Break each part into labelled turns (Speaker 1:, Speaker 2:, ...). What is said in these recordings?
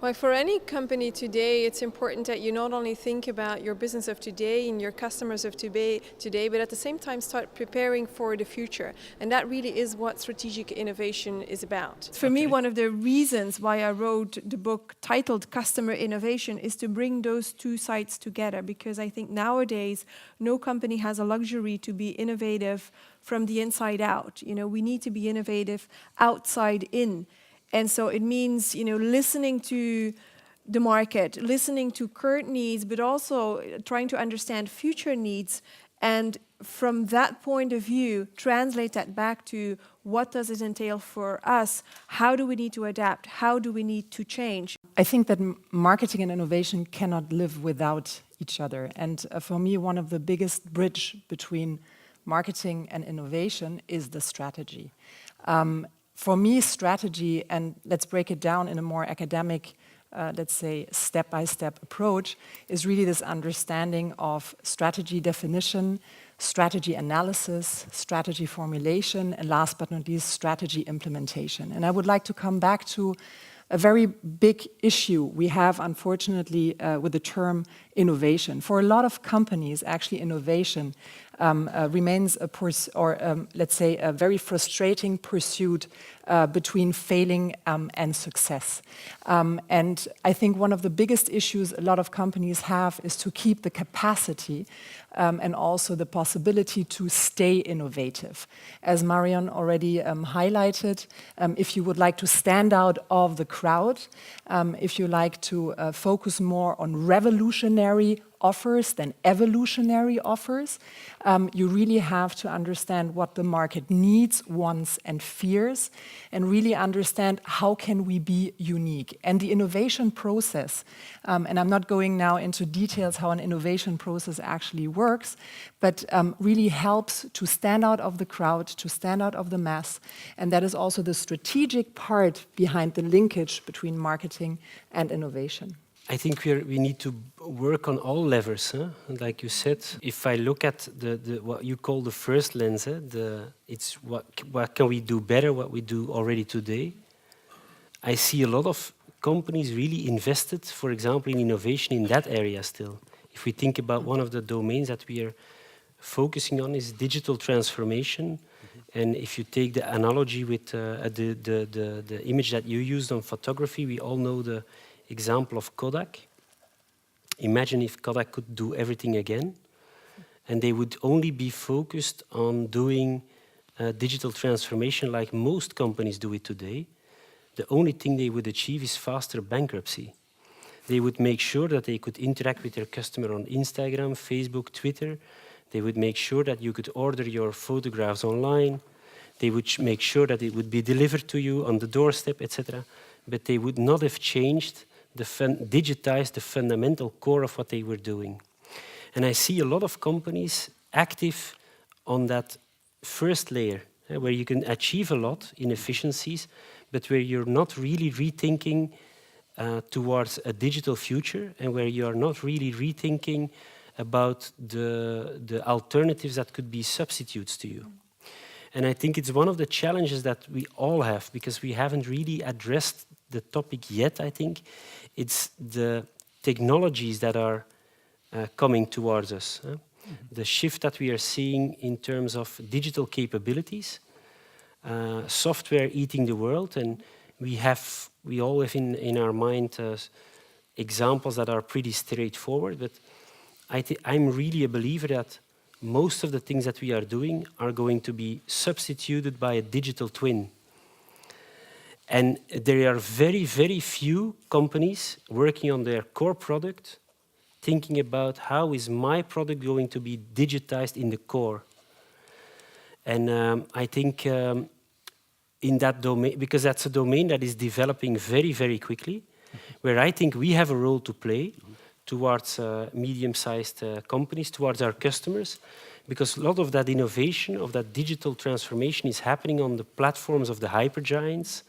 Speaker 1: Well, for any company today, it's important that you not only think about your business of today and your customers of today, but at the same time start preparing for the future. And that really is what strategic innovation is about. For me, one of the reasons why I wrote the book titled Customer Innovation is to bring those two sides together, because I think nowadays no company has a luxury to be innovative from the inside out. You know, we need to be innovative outside in. And so it means, listening to the market, listening to current needs, but also trying to understand future needs. And from that point of view, translate that back to what does it entail for us? How do we need to adapt? How do we need to change?
Speaker 2: I think that marketing and innovation cannot live without each other. And for me, one of the biggest bridge between marketing and innovation is the strategy. For me, strategy, and let's break it down in a more academic, let's say, step-by-step approach, is really this understanding of strategy definition, strategy analysis, strategy formulation, and last but not least, strategy implementation. And I would like to come back to a very big issue we have, unfortunately, with the term innovation. For a lot of companies, actually, innovation remains let's say, a very frustrating pursuit between failing and success. And I think one of the biggest issues a lot of companies have is to keep the capacity and also the possibility to stay innovative. As Marion already highlighted, if you would like to stand out of the crowd, if you like to focus more on revolutionary offers than evolutionary offers, you really have to understand what the market needs, wants, and fears, and really understand how can we be unique. And the innovation process, and I'm not going now into details how an innovation process actually works, but really helps to stand out of the crowd, to stand out of the mass, and that is also the strategic part behind the linkage between marketing and innovation.
Speaker 3: I think we need to work on all levers. Like you said, if I look at what you call the first lens, it's what can we do better, what we do already today. I see a lot of companies really invested, for example, in innovation in that area still. If we think about one of the domains that we are focusing on is digital transformation. And if you take the analogy with the image that you used on photography, we all know the example of Kodak. Imagine if Kodak could do everything again, and they would only be focused on doing digital transformation like most companies do it today. The only thing they would achieve is faster bankruptcy. They would make sure that they could interact with their customer on Instagram, Facebook, Twitter. They would make sure that you could order your photographs online. They would make sure that it would be delivered to you on the doorstep, etc. But they would not have changed digitize the fundamental core of what they were doing. And I see a lot of companies active on that first layer, where you can achieve a lot in efficiencies, but where you're not really rethinking towards a digital future, and where you are not really rethinking about the alternatives that could be substitutes to you. And I think it's one of the challenges that we all have, because we haven't really addressed the topic yet, I think. It's the technologies that are coming towards us. The shift that we are seeing in terms of digital capabilities, software eating the world, and we all have in our mind examples that are pretty straightforward, but I'm really a believer that most of the things that we are doing are going to be substituted by a digital twin. And there are very, very few companies working on their core product, thinking about how is my product going to be digitized in the core. And I think in that domain, because that's a domain that is developing very, very quickly, where I think we have a role to play towards medium-sized companies, towards our customers, because a lot of that innovation, of that digital transformation is happening on the platforms of the hypergiants,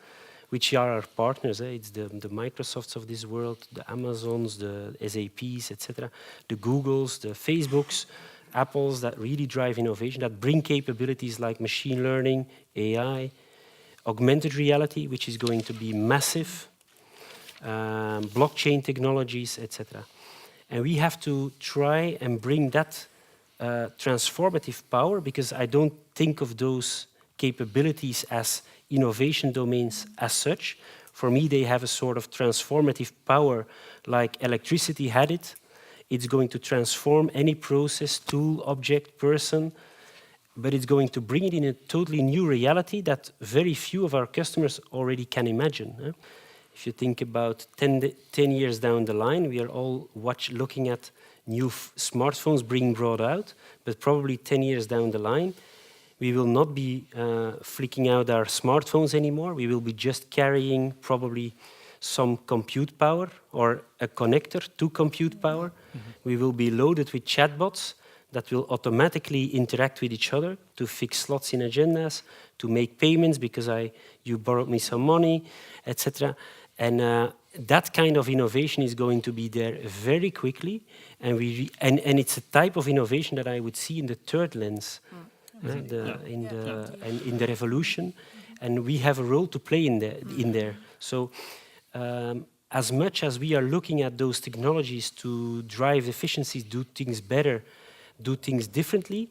Speaker 3: which are our partners. It's the Microsofts of this world, the Amazons, the SAPs, etc., the Googles, the Facebooks, Apples that really drive innovation, that bring capabilities like machine learning, AI, augmented reality, which is going to be massive. blockchain technologies, etc. And we have to try and bring that transformative power, because I don't think of those capabilities as innovation domains as such. For me, they have a sort of transformative power like electricity had it. It's going to transform any process, tool, object, person, but it's going to bring it in a totally new reality that very few of our customers already can imagine. If you think about 10 years down the line, we are all looking at new smartphones being brought out, but probably 10 years down the line, we will not be flicking out our smartphones anymore. We will be just carrying probably some compute power or a connector to compute power. We will be loaded with chatbots that will automatically interact with each other to fix slots in agendas, to make payments because you borrowed me some money, etc. And that kind of innovation is going to be there very quickly, and it's a type of innovation that I would see in the third lens, in the revolution, and we have a role to play in there. So, as much as we are looking at those technologies to drive efficiencies, do things better, do things differently,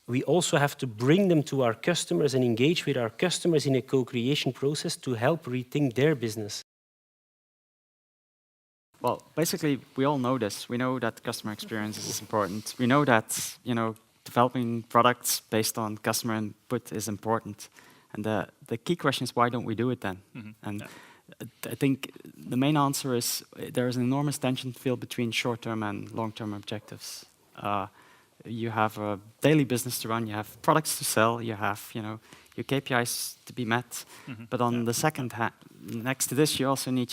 Speaker 3: we also have to bring them to our customers and engage with our customers in a co-creation process to help rethink their business.
Speaker 4: Well, basically, we all know this. We know that customer experience is important. We know that, developing products based on customer input is important. And the key question is, why don't we do it then? And I think the main answer is there is an enormous tension field between short-term and long-term objectives. You have a daily business to run, you have products to sell, you have, your KPIs to be met. But on the second hand, next to this, you also need,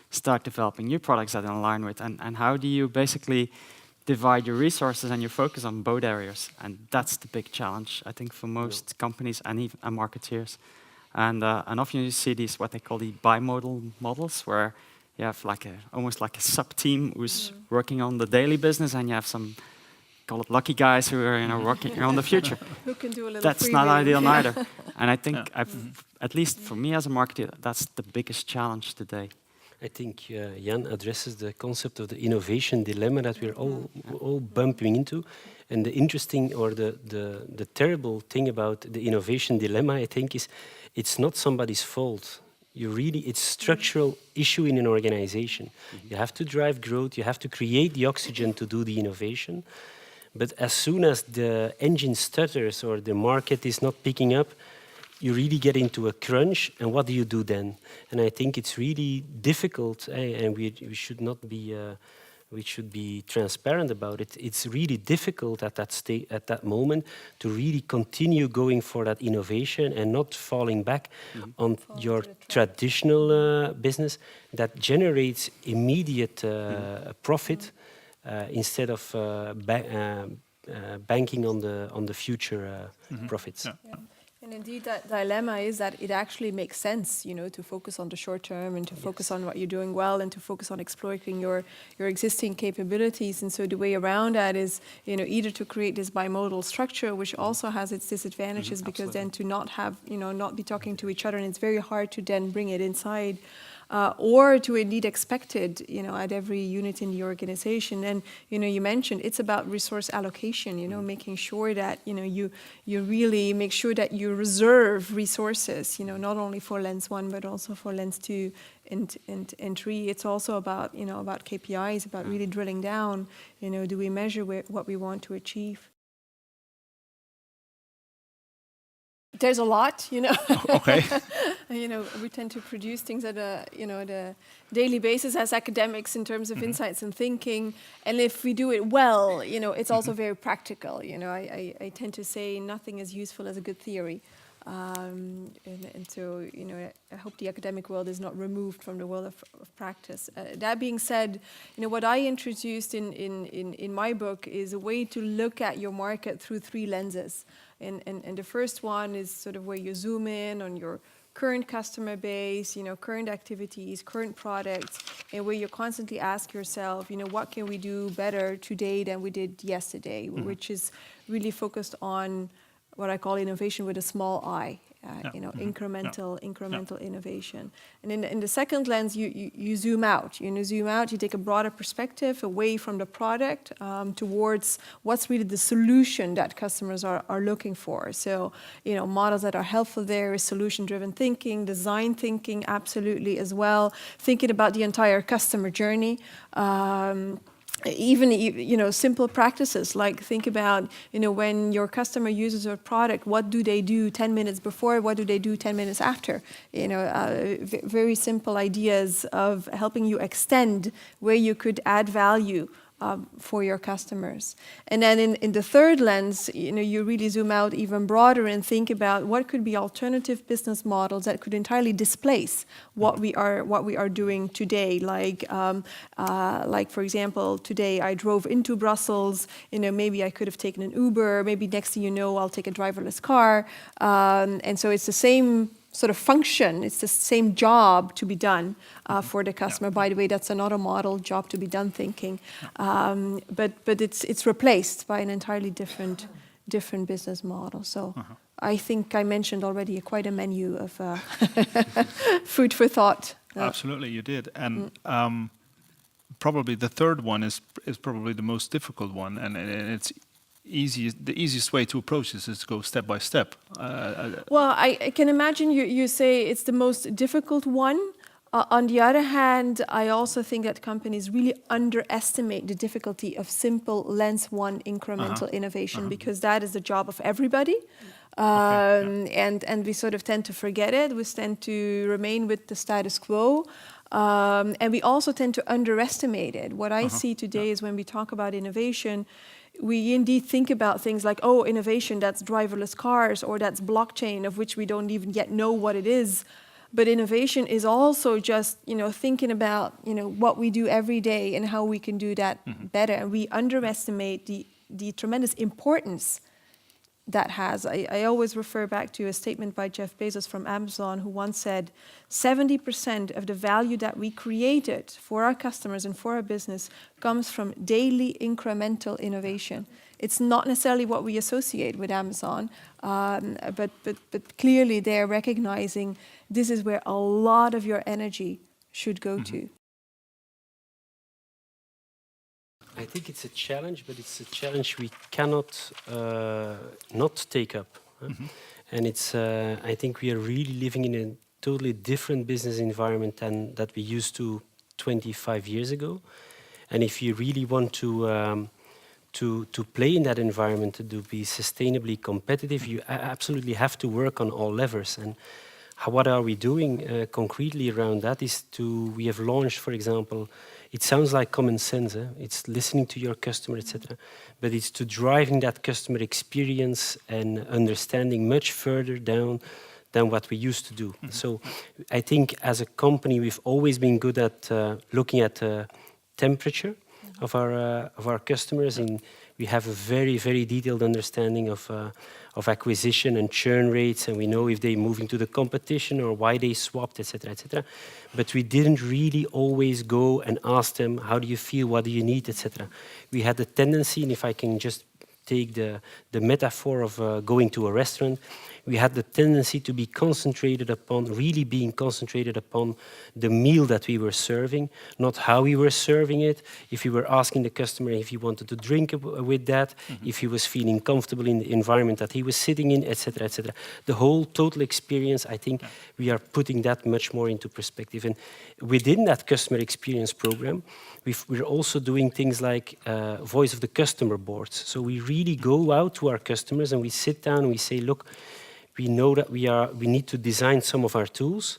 Speaker 4: start developing new products that align with. And how do you basically divide your resources and your focus on both areas? And that's the big challenge, I think, for most companies and even marketeers. And often you see these, what they call the bimodal models, where you have almost like a sub-team who's working on the daily business, and you have some, call it lucky guys, who are working on the future.
Speaker 1: Who can do a little
Speaker 4: That's not ideal
Speaker 1: freebie.
Speaker 4: neither. And I think, at least for me as a marketer, that's the biggest challenge today.
Speaker 3: I think Jan addresses the concept of the innovation dilemma that we're all bumping into. And the interesting or the terrible thing about the innovation dilemma, I think, is it's not somebody's fault. It's a structural issue in an organization. You have to drive growth, you have to create the oxygen to do the innovation. But as soon as the engine stutters or the market is not picking up, you really get into a crunch, and what do you do then? And I think it's really difficult, and we should not be, we should be transparent about it. It's really difficult at that moment to really continue going for that innovation and not falling back on your traditional business that generates immediate profit instead of banking on the future profits.
Speaker 1: And indeed, that dilemma is that it actually makes sense, to focus on the short term and to focus on what you're doing well and to focus on exploiting your existing capabilities. And so the way around that is, either to create this bimodal structure, which also has its disadvantages, because then to not have, not be talking to each other, and it's very hard to then bring it inside. Or to indeed expect it, at every unit in the organization. And, you mentioned it's about resource allocation, making sure that, you really make sure that you reserve resources, not only for lens 1, but also for lens 2 and 3. It's also about, about KPIs, about really drilling down, do we measure what we want to achieve? There's a lot,
Speaker 5: Okay.
Speaker 1: We tend to produce things at a daily basis as academics in terms of insights and thinking. And if we do it well, it's also very practical. I tend to say nothing is useful as a good theory. And so, I hope the academic world is not removed from the world of practice. That being said, what I introduced in my book is a way to look at your market through 3 lenses. And the first one is sort of where you zoom in on your current customer base, current activities, current products, and where you constantly ask yourself, what can we do better today than we did yesterday, which is really focused on what I call innovation with a small I. incremental innovation. And in the second lens, you zoom out. You take a broader perspective away from the product towards what's really the solution that customers are looking for. So, models that are helpful there is solution-driven thinking, design thinking, absolutely as well. Thinking about the entire customer journey. Even simple practices like think about when your customer uses your product, what do they do 10 minutes before, what do they do 10 minutes after? Very simple ideas of helping you extend where you could add value for your customers. And then in the third lens, you really zoom out even broader and think about what could be alternative business models that could entirely displace what we are doing today. Like for example, today I drove into Brussels. Maybe I could have taken an Uber. Maybe next thing you know, I'll take a driverless car. And so it's the same sort of function, it's the same job to be done for the customer. By the way, that's another model, job to be done thinking. But it's replaced by an entirely different business model. So I think I mentioned already quite a menu of food for thought.
Speaker 5: Absolutely, you did. And probably the third one is probably the most difficult one, and it's the easiest way to approach this is to go step by step.
Speaker 1: Well, I can imagine you say it's the most difficult one. On the other hand, I also think that companies really underestimate the difficulty of simple lens one incremental innovation, because that is the job of everybody. And we sort of tend to forget it. We tend to remain with the status quo. And we also tend to underestimate it. What I see today is when we talk about innovation, we indeed think about things like, innovation, that's driverless cars, or that's blockchain, of which we don't even yet know what it is. But innovation is also just, thinking about, what we do every day and how we can do that better. And we underestimate the tremendous importance that has. I always refer back to a statement by Jeff Bezos from Amazon, who once said, 70% of the value that we created for our customers and for our business comes from daily incremental innovation. It's not necessarily what we associate with Amazon, but clearly they're recognizing this is where a lot of your energy should go to.
Speaker 3: I think it's a challenge, but it's a challenge we cannot not take up. And it's, I think we are really living in a totally different business environment than that we used to 25 years ago. And if you really want to play in that environment, to be sustainably competitive, you absolutely have to work on all levers. And what are we doing concretely around that is we have launched, for example, it sounds like common sense, it's listening to your customer, etc. But it's to driving that customer experience and understanding much further down than what we used to do. So I think as a company, we've always been good at looking at the temperature of our customers, and we have a very, very detailed understanding of acquisition and churn rates, and we know if they're moving to the competition or why they swapped, etc., etc. But we didn't really always go and ask them, how do you feel, what do you need, etc. We had the tendency, and if I can just take the metaphor of going to a restaurant, we had the tendency to be concentrated upon, really being concentrated upon the meal that we were serving, not how we were serving it, if we were asking the customer if he wanted to drink with that, if he was feeling comfortable in the environment that he was sitting in, etc., etc. The whole total experience, I think we are putting that much more into perspective. And within that customer experience program, we're also doing things like voice of the customer boards. So we really go out to our customers and we sit down and we say, look, we know that we need to design some of our tools.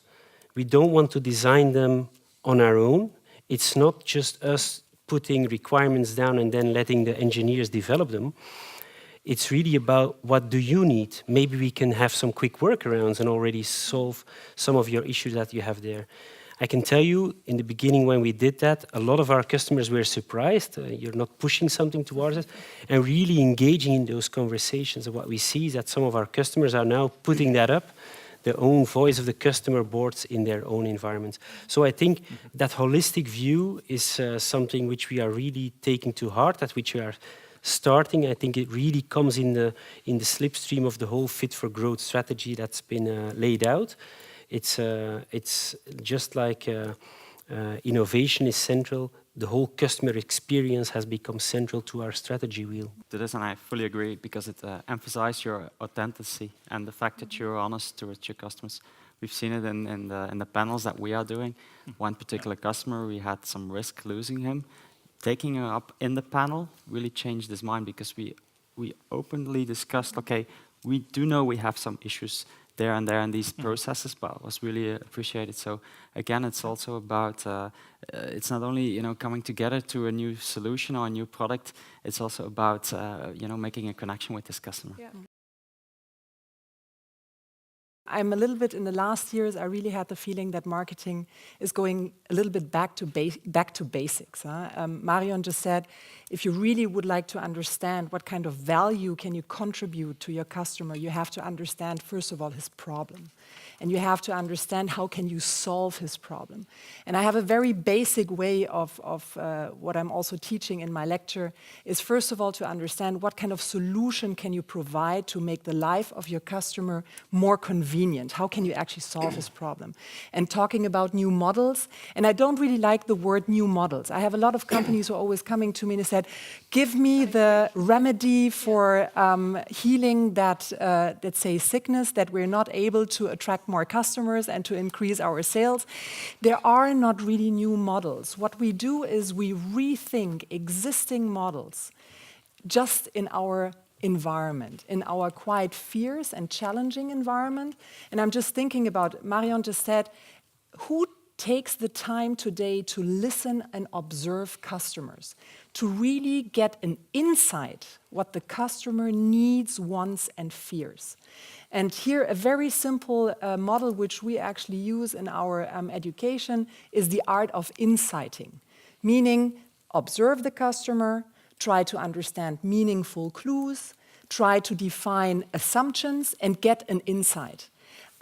Speaker 3: We don't want to design them on our own. It's not just us putting requirements down and then letting the engineers develop them. It's really about what do you need. Maybe we can have some quick workarounds and already solve some of your issues that you have there. I can tell you, in the beginning when we did that, a lot of our customers were surprised. You're not pushing something towards us, and really engaging in those conversations. And what we see is that some of our customers are now putting that up, their own voice of the customer boards in their own environments. So I think that holistic view is something which we are really taking to heart, at which we are starting. I think it really comes in the slipstream of the whole Fit for Growth strategy that's been laid out. It's just like innovation is central. The whole customer experience has become central to our strategy wheel.
Speaker 4: To this, and I fully agree, because it emphasizes your authenticity and the fact that you're honest towards your customers. We've seen it in the panels that we are doing. One particular customer, we had some risk losing him. Taking him up in the panel really changed his mind, because we openly discussed, okay, we do know we have some issues there and there in these processes, but it was really appreciated. So again, it's also about, it's not only coming together to a new solution or a new product, it's also about making a connection with this customer.
Speaker 1: Yeah.
Speaker 2: I'm a little bit, in the last years, I really had the feeling that marketing is going a little bit back to basics. Marion just said, if you really would like to understand what kind of value can you contribute to your customer, you have to understand, first of all, his problem. And you have to understand how can you solve his problem. And I have a very basic way of what I'm also teaching in my lecture, is first of all to understand what kind of solution can you provide to make the life of your customer more convenient. How can you actually solve his problem? And talking about new models, and I don't really like the word new models. I have a lot of companies who are always coming to me and they said, give me the remedy for healing that, let's say, sickness, that we're not able to attract more customers and to increase our sales. There are not really new models. What we do is we rethink existing models just in our environment, in our quite fierce and challenging environment. And I'm just thinking about, Marion just said, who takes the time today to listen and observe customers, to really get an insight what the customer needs, wants, and fears? And here, a very simple model which we actually use in our education is the art of insighting, meaning observe the customer, try to understand meaningful clues, try to define assumptions, and get an insight.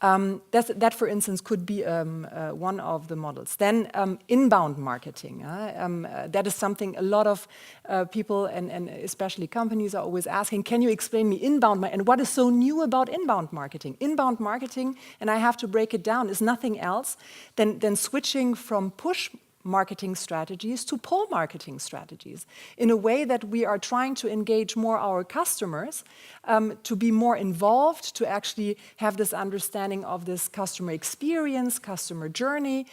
Speaker 2: That, for instance, could be one of the models. Then inbound marketing. That is something a lot of people and especially companies are always asking, can you explain me inbound marketing? And what is so new about inbound marketing? Inbound marketing, and I have to break it down, is nothing else than switching from push marketing strategies to pull marketing strategies in a way that we are trying to engage more our customers, to be more involved, to actually have this understanding of this customer experience, customer journey,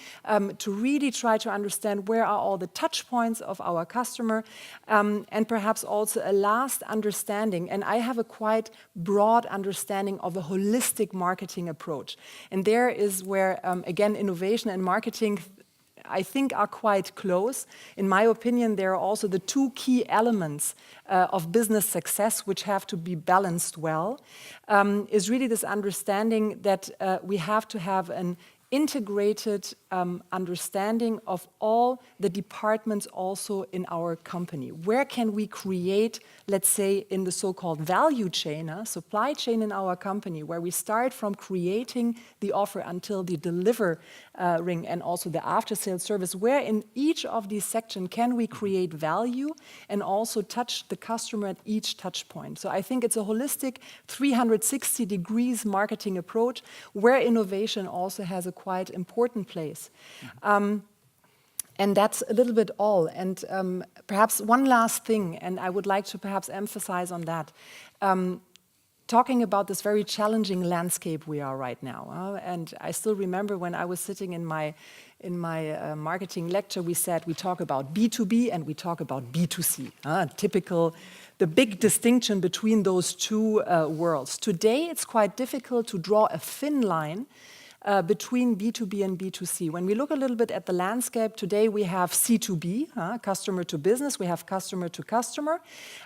Speaker 2: to really try to understand where are all the touch points of our customer, and perhaps also a last understanding. And I have a quite broad understanding of a holistic marketing approach. And there is where, again, innovation and marketing I think are quite close. In my opinion, there are also the two key elements of business success which have to be balanced well, is really this understanding that we have to have an integrated understanding of all the departments also in our company. Where can we create, let's say, in the so-called value chain, supply chain in our company, where we start from creating the offer until the delivering and also the after-sales service, where in each of these sections can we create value and also touch the customer at each touch point. So I think it's a holistic 360 degrees marketing approach where innovation also has a quite important place. And that's a little bit all. And perhaps one last thing, and I would like to perhaps emphasize on that, talking about this very challenging landscape we are right now. And I still remember when I was sitting in my marketing lecture, we said we talk about B2B and we talk about B2C. Typical, the big distinction between those two worlds. Today, it's quite difficult to draw a thin line between B2B and B2C. When we look a little bit at the landscape, today we have C2B, customer to business, we have customer to customer.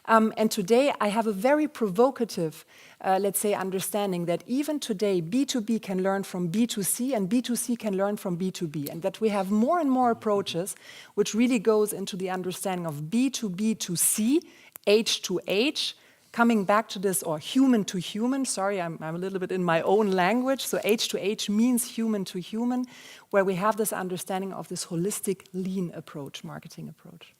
Speaker 2: And today I have a very provocative, let's say, understanding that even today B2B can learn from B2C and B2C can learn from B2B. And that we have more and more approaches which really goes into the understanding of B2B to C, H to H, coming back to this, or human to human, sorry, I'm a little bit in my own language, so H to H means human to human, where we have this understanding of this holistic, lean approach, marketing approach.